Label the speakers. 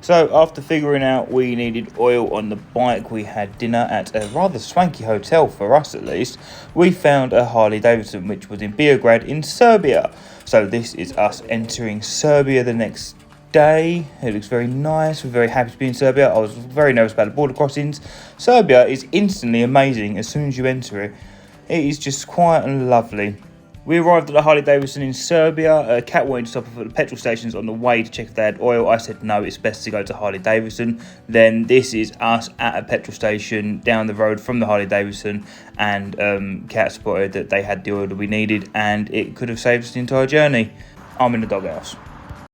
Speaker 1: So after figuring out we needed oil on the bike, we had dinner at a rather swanky hotel, for us at least. We found a Harley Davidson, which was in Beograd in Serbia. So this is us entering Serbia the next day. It looks very nice. We're very happy to be in Serbia. I was very nervous about the border crossings. Serbia is instantly amazing as soon as you enter it. It is just quiet and lovely. We arrived at the Harley Davidson in Serbia. Kat wanted to stop off at the petrol stations on the way to check if they had oil. I said no, it's best to go to Harley Davidson. Then this is us at a petrol station down the road from the Harley Davidson, and Kat spotted that they had the oil that we needed, and it could have saved us the entire journey. I'm in the doghouse.